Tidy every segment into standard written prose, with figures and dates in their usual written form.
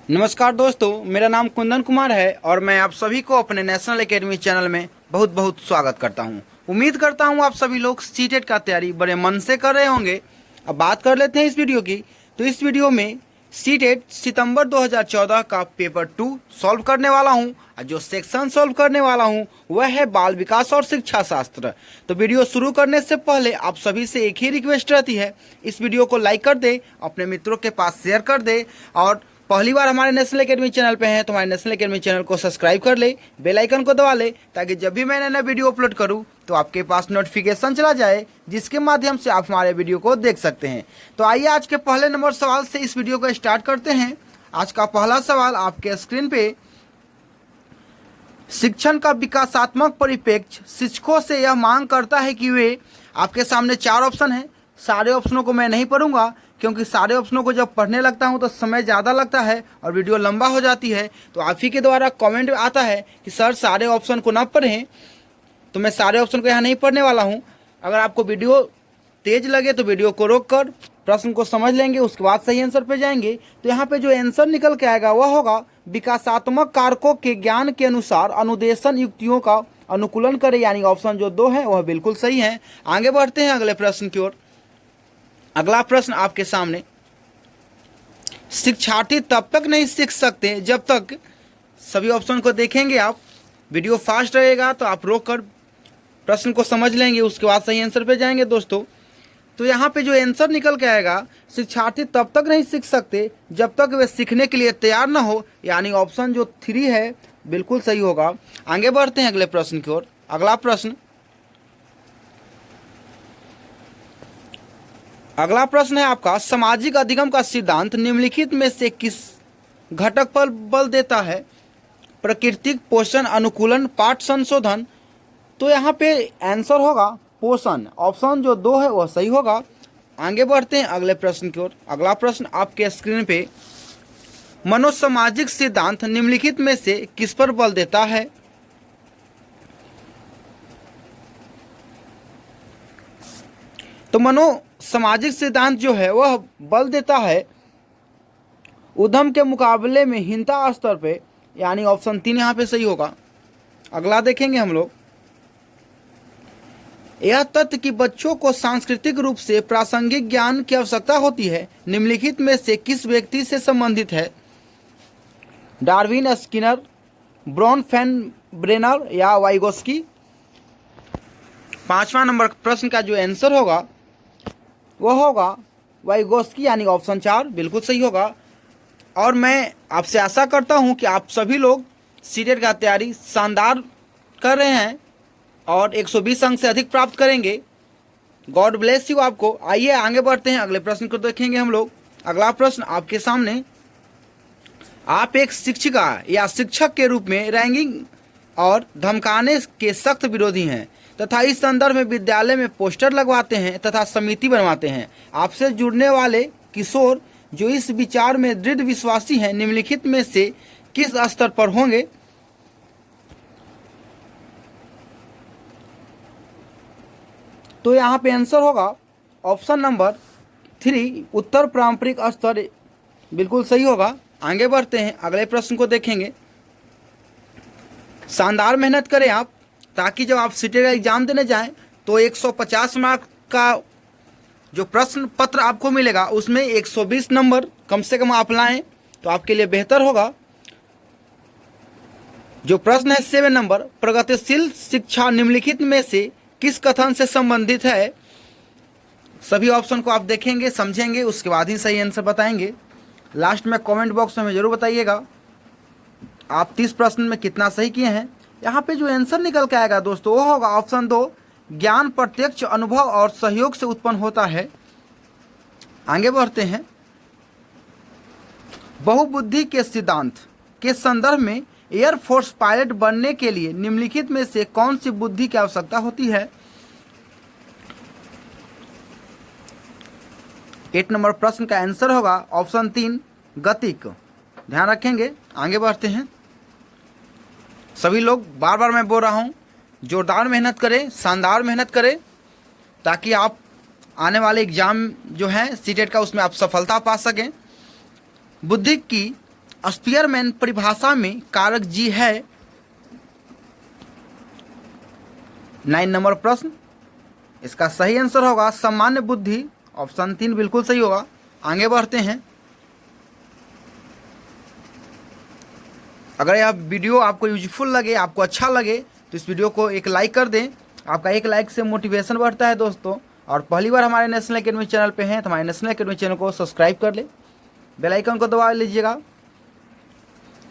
नमस्कार दोस्तों, मेरा नाम कुंदन कुमार है और मैं आप सभी को अपने नेशनल एकेडमी चैनल में बहुत बहुत स्वागत करता हूं। उम्मीद करता हूं आप सभी लोग सीटेट का तैयारी बड़े मन से कर रहे होंगे। अब बात कर लेते हैं इस वीडियो की। तो इस वीडियो में सीटेट सितंबर 2014 का पेपर 2 सॉल्व करने वाला हूं और जो सेक्शन सॉल्व करने वाला हूं वह है बाल विकास और शिक्षा शास्त्र। तो वीडियो शुरू करने से पहले आप सभी से एक ही रिक्वेस्ट रहती है, इस वीडियो को लाइक कर दे, अपने मित्रों के पास शेयर कर दे और पहली बार हमारे नेशनल एकेडमी चैनल पे हैं तो हमारे नेशनल एकेडमी चैनल को सब्सक्राइब कर ले, बेल आइकन को दबा ले ताकि जब भी मैं नया वीडियो अपलोड करूं तो आपके पास नोटिफिकेशन चला जाए, जिसके माध्यम से आप हमारे वीडियो को देख सकते हैं। तो आइए आज के पहले नंबर सवाल से इस वीडियो को स्टार्ट करते हैं। आज का पहला सवाल आपके स्क्रीन पे, शिक्षण का विकासात्मक परिप्रेक्ष्य शिक्षकों से यह मांग करता है कि वे, आपके सामने 4 ऑप्शन हैं। सारे ऑप्शनों को मैं नहीं पढ़ूंगा क्योंकि सारे ऑप्शनों को जब पढ़ने लगता हूं तो समय ज़्यादा लगता है और वीडियो लंबा हो जाती है। तो आप ही के द्वारा कमेंट आता है कि सर सारे ऑप्शन को ना पढ़ें, तो मैं सारे ऑप्शन को यहाँ नहीं पढ़ने वाला हूँ। अगर आपको वीडियो तेज लगे तो वीडियो को रोक कर प्रश्न को समझ लेंगे, उसके बाद सही आंसर पे जाएंगे। तो यहाँ पे जो आंसर निकल के आएगा वह होगा, विकासात्मक कारकों के ज्ञान के अनुसार अनुदेशन युक्तियों का अनुकूलन करें, यानी ऑप्शन जो 2 है वह बिल्कुल सही है। आगे बढ़ते हैं अगले प्रश्न की ओर। अगला प्रश्न आपके सामने, शिक्षार्थी तब तक नहीं सीख सकते जब तक, सभी ऑप्शन को देखेंगे आप, वीडियो फास्ट रहेगा तो आप रोक कर प्रश्न को समझ लेंगे, उसके बाद सही आंसर पे जाएंगे दोस्तों। तो यहाँ पे जो आंसर निकल के आएगा, शिक्षार्थी तब तक नहीं सीख सकते जब तक वे सीखने के लिए तैयार न हो, यानी ऑप्शन जो 3 है बिल्कुल सही होगा। आगे बढ़ते हैं अगले प्रश्न की ओर। अगला प्रश्न है आपका, सामाजिक अधिगम का सिद्धांत निम्नलिखित में से किस घटक पर बल देता है? प्राकृतिक पोषण अनुकूलन पाठ संशोधन। तो यहाँ पे आंसर होगा पोषण, ऑप्शन जो 2 है वह सही होगा। आगे बढ़ते हैं अगले प्रश्न की ओर। अगला प्रश्न आपके स्क्रीन पे, मनोसामाजिक सिद्धांत निम्नलिखित में से किस पर बल देता है? तो मनोसामाजिक सिद्धांत जो है वह बल देता है उद्यम के मुकाबले में हीनता स्तर पे, यानी ऑप्शन 3 यहाँ पे सही होगा। अगला देखेंगे हम लोग, यह तथ्य कि बच्चों को सांस्कृतिक रूप से प्रासंगिक ज्ञान की आवश्यकता होती है निम्नलिखित में से किस व्यक्ति से संबंधित है? डार्विन, स्किनर, ब्रॉन फेनब्रेनर या वाइगोस्की। 5वां नंबर प्रश्न का जो आंसर होगा वह होगा वाइगोस्की, यानी ऑप्शन 4 बिल्कुल सही होगा। और मैं आपसे आशा करता हूं कि आप सभी लोग सीटेट का तैयारी शानदार कर रहे हैं और 120 अंक से अधिक प्राप्त करेंगे। गॉड ब्लेस यू आपको। आइए आगे बढ़ते हैं, अगले प्रश्न को देखेंगे हम लोग। अगला प्रश्न आपके सामने, आप एक शिक्षिका या शिक्षक के रूप में रैंगिंग और धमकाने के सख्त विरोधी हैं तथा इस संदर्भ में विद्यालय में पोस्टर लगवाते हैं तथा समिति बनवाते हैं। आपसे जुड़ने वाले किशोर जो इस विचार में दृढ़ विश्वासी हैं निम्नलिखित में से किस स्तर पर होंगे? तो यहाँ पे आंसर होगा ऑप्शन नंबर 3, उत्तर पारंपरिक स्तर बिल्कुल सही होगा। आगे बढ़ते हैं, अगले प्रश्न को देखेंगे। शानदार मेहनत करें आप, ताकि जब आप सीटेट का एग्जाम देने जाएं तो 150 मार्क का जो प्रश्न पत्र आपको मिलेगा उसमें 120 नंबर कम से कम आप लाएं तो आपके लिए बेहतर होगा। जो प्रश्न है 7 नंबर, प्रगतिशील शिक्षा निम्नलिखित में से किस कथन से संबंधित है? सभी ऑप्शन को आप देखेंगे, समझेंगे, उसके बाद ही सही आंसर बताएंगे। लास्ट में कमेंट बॉक्स में हमें जरूर बताइएगा आप 30 प्रश्न में कितना सही किए हैं। यहाँ पे जो आंसर निकल के आएगा दोस्तों वो होगा ऑप्शन 2, ज्ञान प्रत्यक्ष अनुभव और सहयोग से उत्पन्न होता है। आगे बढ़ते हैं, बहुबुद्धि के सिद्धांत के संदर्भ में एयरफोर्स पायलट बनने के लिए निम्नलिखित में से कौन सी बुद्धि की आवश्यकता होती है? 8 नंबर प्रश्न का आंसर होगा ऑप्शन 3, गतिक। ध्यान रखेंगे। आगे बढ़ते हैं, सभी लोग बार बार मैं बोल रहा हूँ, जोरदार मेहनत करें, शानदार मेहनत करें, ताकि आप आने वाले एग्ज़ाम जो है सीटेट का उसमें आप सफलता पा सकें। बुद्धि की स्पीयरमैन परिभाषा में कारक जी है। 9 नंबर प्रश्न, इसका सही आंसर होगा सामान्य बुद्धि, ऑप्शन 3 बिल्कुल सही होगा। आगे बढ़ते हैं। अगर यह वीडियो आपको यूजफुल लगे, आपको अच्छा लगे, तो इस वीडियो को एक लाइक कर दें। आपका एक लाइक से मोटिवेशन बढ़ता है दोस्तों। और पहली बार हमारे नेशनल एकेडमी चैनल पे हैं तो हमारे नेशनल एकेडमी चैनल को सब्सक्राइब कर ले, बेल आइकन को दबा लीजिएगा।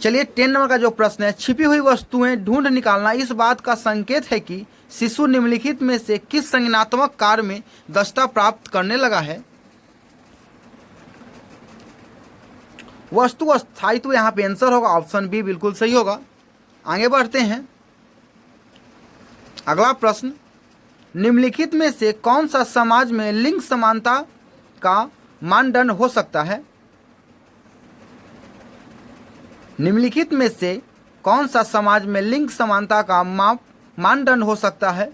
चलिए 10 नंबर का जो प्रश्न है, छिपी हुई वस्तुएं ढूंढ निकालना इस बात का संकेत है कि शिशु निम्नलिखित में से किस संज्ञानात्मक कार्य में दक्षता प्राप्त करने लगा है। वस्तु स्थायित्व यहाँ पे आंसर होगा, ऑप्शन बी बिल्कुल सही होगा। आगे बढ़ते हैं। अगला प्रश्न, निम्नलिखित में से कौन सा समाज में लिंग समानता का मानदंड हो सकता है। निम्नलिखित में से कौन सा समाज में लिंग समानता का मानदंड हो सकता है।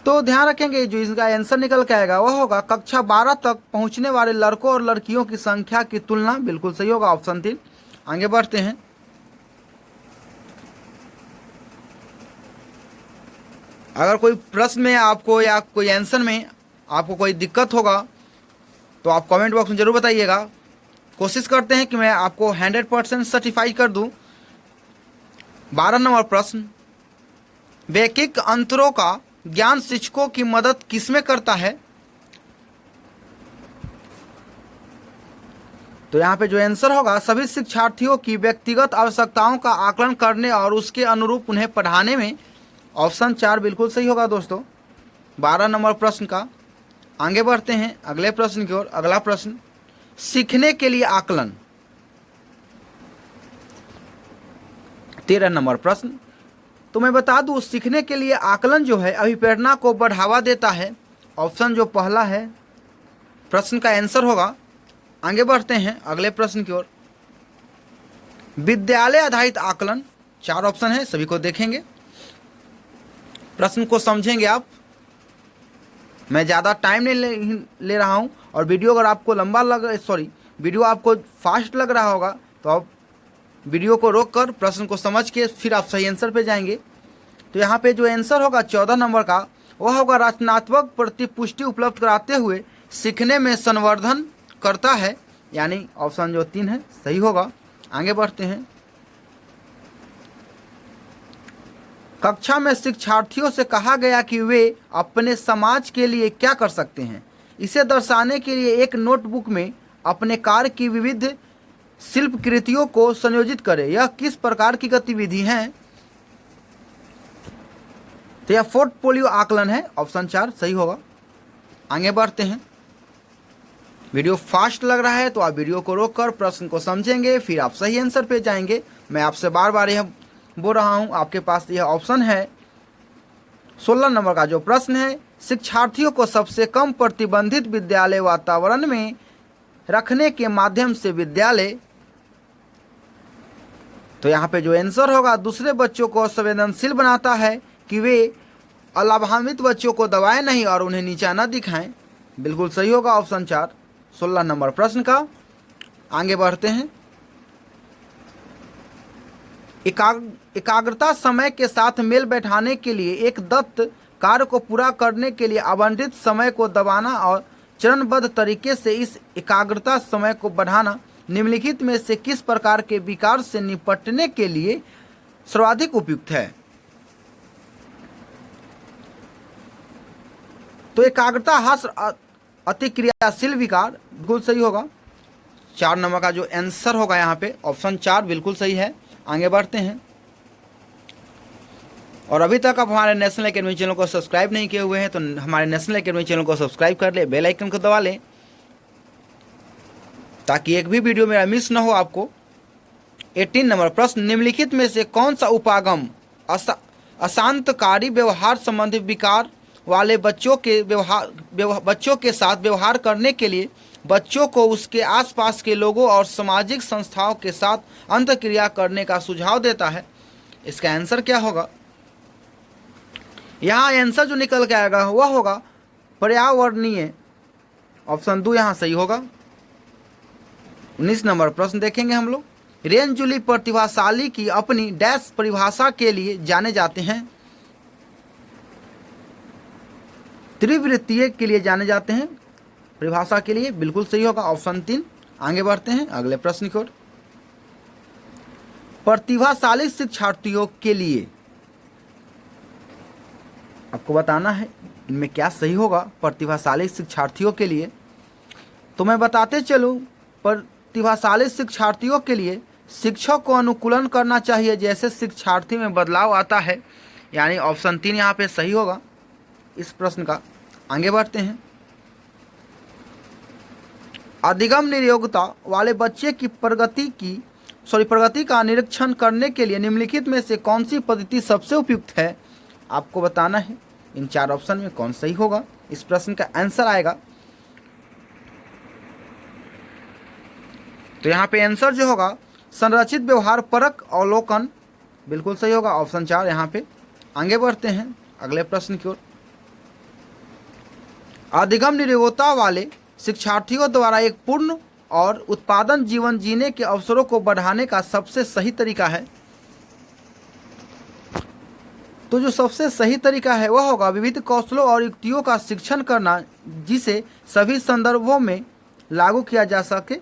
तो ध्यान रखेंगे जो इसका आंसर निकल के आएगा वह होगा कक्षा 12 तक पहुंचने वाले लड़कों और लड़कियों की संख्या की तुलना, बिल्कुल सही होगा, ऑप्शन 3। आगे बढ़ते हैं। अगर कोई प्रश्न में आपको या कोई आंसर में आपको कोई दिक्कत होगा तो आप कमेंट बॉक्स में जरूर बताइएगा। कोशिश करते हैं कि मैं आपको 100% सर्टिफाई कर दूं। 12 नंबर प्रश्न, वैयक्तिक अंतरों का ज्ञान शिक्षकों की मदद किसमें करता है। तो यहाँ पे जो आंसर होगा सभी शिक्षार्थियों की व्यक्तिगत आवश्यकताओं का आकलन करने और उसके अनुरूप उन्हें पढ़ाने में, ऑप्शन 4 बिल्कुल सही होगा दोस्तों 12 नंबर प्रश्न का। आगे बढ़ते हैं अगले प्रश्न की ओर। अगला प्रश्न, सीखने के लिए आकलन। 13 नंबर प्रश्न, तो मैं बता दूं सीखने के लिए आकलन जो है अभिप्रेरणा को बढ़ावा देता है, ऑप्शन जो पहला है प्रश्न का आंसर होगा। आगे बढ़ते हैं अगले प्रश्न की ओर। विद्यालय आधारित आकलन, 4 ऑप्शन है, सभी को देखेंगे, प्रश्न को समझेंगे आप। मैं ज़्यादा टाइम नहीं ले रहा हूं और वीडियो अगर आपको लंबा वीडियो आपको फास्ट लग रहा होगा तो आप वीडियो को रोककर प्रश्न को समझ के फिर आप सही आंसर पे जाएंगे। तो यहाँ पे जो आंसर होगा 14 नंबर का वह होगा रचनात्मक प्रतिपुष्टि उपलब्ध कराते हुए सीखने में संवर्धन करता है, यानी ऑप्शन जो 3 है सही होगा। आगे बढ़ते हैं। कक्षा में शिक्षार्थियों से कहा गया कि वे अपने समाज के लिए क्या कर सकते हैं। इसे दर्शाने के लिए एक नोटबुक में अपने कार्य की विविध शिल्प कृतियों को संयोजित करें। यह किस प्रकार की गतिविधि है। तो यह पोर्टफोलियो आकलन है, ऑप्शन 4 सही होगा। आगे बढ़ते हैं। वीडियो फास्ट लग रहा है तो आप वीडियो को रोककर प्रश्न को समझेंगे, फिर आप सही आंसर पे जाएंगे। मैं आपसे बार बार यह बोल रहा हूं, आपके पास यह ऑप्शन है। 16 नंबर का जो प्रश्न है, शिक्षार्थियों को सबसे कम प्रतिबंधित विद्यालय वातावरण में रखने के माध्यम से विद्यालय, तो यहाँ पे जो आंसर होगा दूसरे बच्चों को संवेदनशील बनाता है कि वे अलाभान्वित बच्चों को दबाएं नहीं और उन्हें नीचा न दिखाएं, बिल्कुल सही होगा ऑप्शन 4 16 नंबर प्रश्न का। आगे बढ़ते हैं। एकाग्रता समय के साथ मेल बैठाने के लिए एक दत्त कार्य को पूरा करने के लिए आवंटित समय को दबाना और चरणबद्ध तरीके से इस एकाग्रता समय को बढ़ाना निम्नलिखित में से किस प्रकार के विकार से निपटने के लिए सर्वाधिक उपयुक्त है। तो एकाग्रता ह्रास अतिक्रियाशील विकार बिल्कुल सही होगा। 4 नंबर का जो आंसर होगा यहाँ पे ऑप्शन 4 बिल्कुल सही है। आगे बढ़ते हैं। और अभी तक आप हमारे नेशनल एकेडमी चैनल को सब्सक्राइब नहीं किए हुए हैं तो हमारे नेशनल एकेडमी चैनल को सब्सक्राइब कर ले, बेल आइकन को दबा लें ताकि एक भी वीडियो मेरा मिस ना हो आपको। 18 नंबर प्रश्न, निम्नलिखित में से कौन सा उपागम अशांतकारी व्यवहार संबंधी विकार वाले बच्चों के साथ व्यवहार करने के लिए बच्चों को उसके आसपास के लोगों और सामाजिक संस्थाओं के साथ अंतःक्रिया करने का सुझाव देता है। इसका आंसर क्या होगा। यहाँ आंसर जो निकल के आएगा वह होगा पर्यावरणीय, ऑप्शन 2 यहाँ सही होगा। 19 नंबर प्रश्न देखेंगे हम लोग। रेंजुली प्रतिभाशाली की अपनी डैश परिभाषा के लिए जाने जाते हैं। त्रिवृत्तीय के लिए जाने जाते हैं परिभाषा के लिए, बिल्कुल सही होगा ऑप्शन 3। आगे बढ़ते हैं अगले प्रश्न की ओर। प्रतिभाशाली शिक्षार्थियों के लिए आपको बताना है इनमें क्या सही होगा। प्रतिभाशाली शिक्षार्थियों के लिए तो मैं बताते चलूं, प्रतिभाशाली शिक्षार्थियों के लिए शिक्षक को अनुकूलन करना चाहिए जैसे शिक्षार्थी में बदलाव आता है, यानी ऑप्शन 3 यहाँ पे सही होगा इस प्रश्न का। आगे बढ़ते हैं। अधिगम नियोग्यता वाले बच्चे की प्रगति का निरीक्षण करने के लिए निम्नलिखित में से कौन सी पद्धति सबसे उपयुक्त है। आपको बताना है इन 4 ऑप्शन में कौन सही होगा। इस प्रश्न का आंसर आएगा, तो यहाँ पे आंसर जो होगा संरचित व्यवहार परक अवलोकन, बिल्कुल सही होगा ऑप्शन 4 यहाँ पे। आगे बढ़ते हैं अगले प्रश्न की ओर। अधिगम नियोग्यता वाले शिक्षार्थियों द्वारा एक पूर्ण और उत्पादन जीवन जीने के अवसरों को बढ़ाने का सबसे सही तरीका है। तो जो सबसे सही तरीका है वह होगा विविध कौशलों और युक्तियों का शिक्षण करना जिसे सभी संदर्भों में लागू किया जा सके।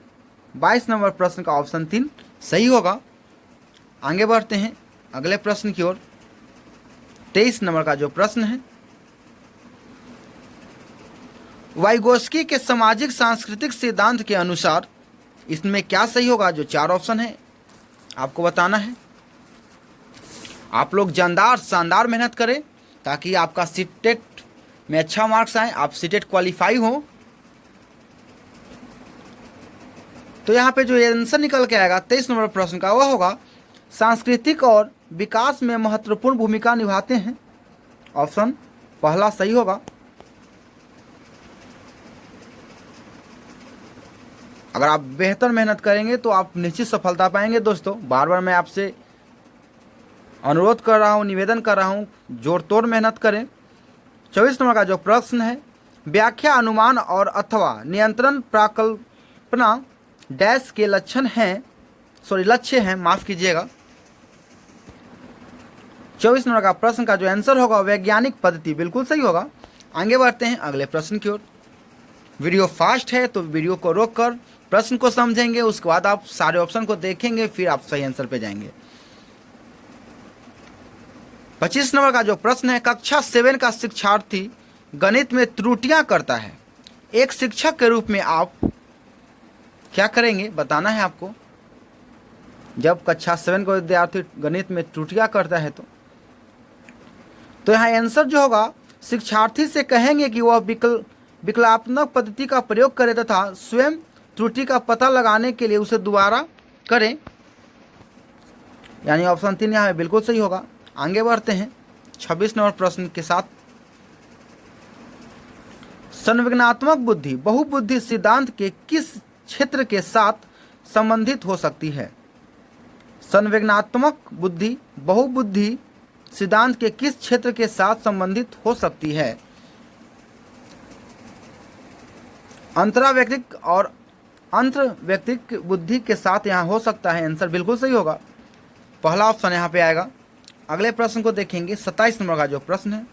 22 नंबर प्रश्न का ऑप्शन 3 सही होगा। आगे बढ़ते हैं अगले प्रश्न की ओर। 23 नंबर का जो प्रश्न है, वाइगोस्की के सामाजिक सांस्कृतिक सिद्धांत के अनुसार इसमें क्या सही होगा। जो 4 ऑप्शन है आपको बताना है। आप लोग शानदार मेहनत करें ताकि आपका सीटेट में अच्छा मार्क्स आए, आप सीटेट क्वालिफाई हो। तो यहाँ पे जो आंसर निकल के आएगा 23 नंबर प्रश्न का वह होगा सांस्कृतिक और विकास में महत्वपूर्ण भूमिका निभाते हैं। ऑप्शन पहला सही होगा। अगर आप बेहतर मेहनत करेंगे तो आप निश्चित सफलता पाएंगे। दोस्तों बार बार मैं आपसे अनुरोध कर रहा हूँ, निवेदन कर रहा हूँ, जोर तोड़ मेहनत करें। 24 नंबर का जो प्रश्न है, व्याख्या अनुमान और अथवा नियंत्रण प्राकल्पना डैश के लक्ष्य हैं, माफ कीजिएगा। 24 नंबर का प्रश्न का जो आंसर होगा वैज्ञानिक पद्धति, बिल्कुल सही होगा। आगे बढ़ते हैं अगले प्रश्न की ओर। वीडियो फास्ट है तो वीडियो को रोककर प्रश्न को समझेंगे, उसके बाद आप सारे ऑप्शन को देखेंगे, फिर आप सही आंसर पे जाएंगे। 25 नंबर का जो प्रश्न है, कक्षा 7 का शिक्षार्थी गणित में त्रुटियां करता है, एक शिक्षक के रूप में आप क्या करेंगे, बताना है आपको। जब कक्षा 7 का विद्यार्थी गणित में त्रुटियां करता है तो यहाँ आंसर जो होगा शिक्षार्थी से कहेंगे कि वह विकल्पात्मक पद्धति का प्रयोग करे तथा स्वयं त्रुटि का पता लगाने के लिए उसे दोबारा करें, यानी ऑप्शन 3 यहाँ में बिल्कुल सही होगा। आगे बढ़ते हैं 26 नंबर प्रश्न के साथ। संवेदनात्मक बुद्धि बहुबुद्धि सिद्धांत के किस क्षेत्र के साथ संबंधित हो सकती है। संवेदनात्मक बुद्धि बहुबुद्धि सिद्धांत के किस क्षेत्र के साथ संबंधित हो सकती है। अंतरावैयक्तिक और अंतर्वैयक्तिक बुद्धि के साथ यहाँ हो सकता है, आंसर बिल्कुल सही होगा, पहला ऑप्शन यहाँ पे आएगा। अगले प्रश्न को देखेंगे 27 नंबर का जो प्रश्न है।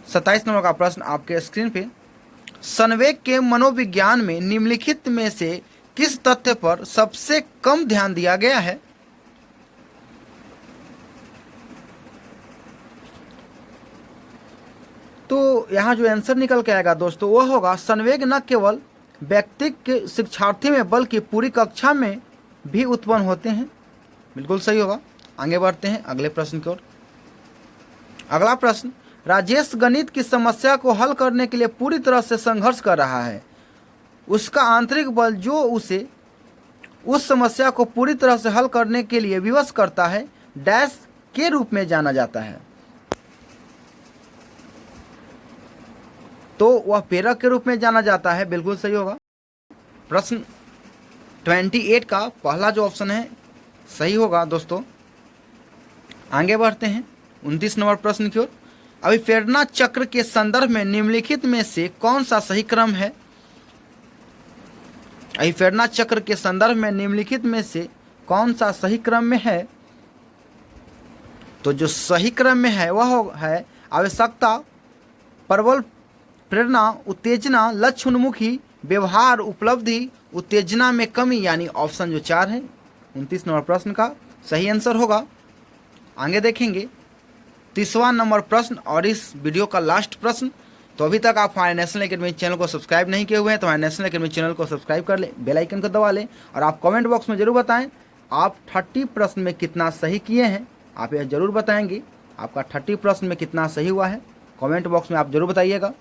27 नंबर का प्रश्न आपके स्क्रीन पे, संवेग के मनोविज्ञान में निम्नलिखित में से किस तथ्य पर सबसे कम ध्यान दिया गया है। तो यहाँ जो आंसर निकल के आएगा दोस्तों वह होगा संवेग न केवल व्यक्ति के शिक्षार्थी में बल्कि पूरी कक्षा में भी उत्पन्न होते हैं, बिल्कुल सही होगा। आगे बढ़ते हैं अगले प्रश्न की ओर। अगला प्रश्न, राजेश गणित की समस्या को हल करने के लिए पूरी तरह से संघर्ष कर रहा है, उसका आंतरिक बल जो उसे उस समस्या को पूरी तरह से हल करने के लिए विवश करता है डैश के रूप में जाना जाता है। तो वह प्रेरक के रूप में जाना जाता है, बिल्कुल सही होगा। प्रश्न 28 का पहला जो ऑप्शन है सही होगा दोस्तों। आगे बढ़ते हैं 29 नंबर प्रश्न की ओर। अभिप्रेरणा चक्र के संदर्भ में निम्नलिखित में से कौन सा सही क्रम है। अहिफेर्ना चक्र के संदर्भ में निम्नलिखित में से कौन सा सही क्रम में है? तो जो सही क्रम में है वह है आवश्यकता, प्रबल प्रेरणा, उत्तेजना, लक्ष्य उन्मुखी, व्यवहार, उपलब्धि, उत्तेजना में कमी, यानी ऑप्शन जो 4 है 29 नंबर प्रश्न का सही आंसर होगा। आगे देखेंगे 30वां नंबर प्रश्न और इस वीडियो का लास्ट प्रश्न। तो अभी तक आप हमारे नेशनल एकेडमी चैनल को सब्सक्राइब नहीं किए हुए हैं तो हमारे नेशनल एकेडमी चैनल को सब्सक्राइब कर लें, बेल आइकन को दबा लें और आप कमेंट बॉक्स में जरूर बताएं आप 30 प्रश्न में कितना सही किए हैं। आप यह जरूर बताएंगे आपका 30 प्रश्न में कितना सही हुआ है, कमेंट बॉक्स में आप जरूर बताइएगा।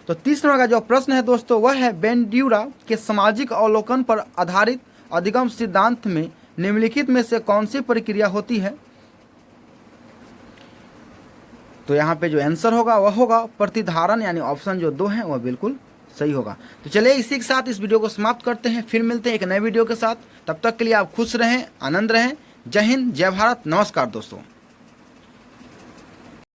तो 30 नंबर का जो प्रश्न है दोस्तों वह है बेंड्यूरा के सामाजिक अवलोकन पर आधारित अधिगम सिद्धांत में निम्नलिखित में से कौन सी प्रक्रिया होती है? तो यहाँ पे जो आंसर होगा वह होगा प्रतिधारण, यानी ऑप्शन जो 2 है वह बिल्कुल सही होगा। तो चलिए इसी के साथ इस वीडियो को समाप्त करते हैं, फिर मिलते हैं एक नए वीडियो के साथ। तब तक के लिए आप खुश रहें, आनंद रहें। जय हिंद, जय भारत, नमस्कार दोस्तों।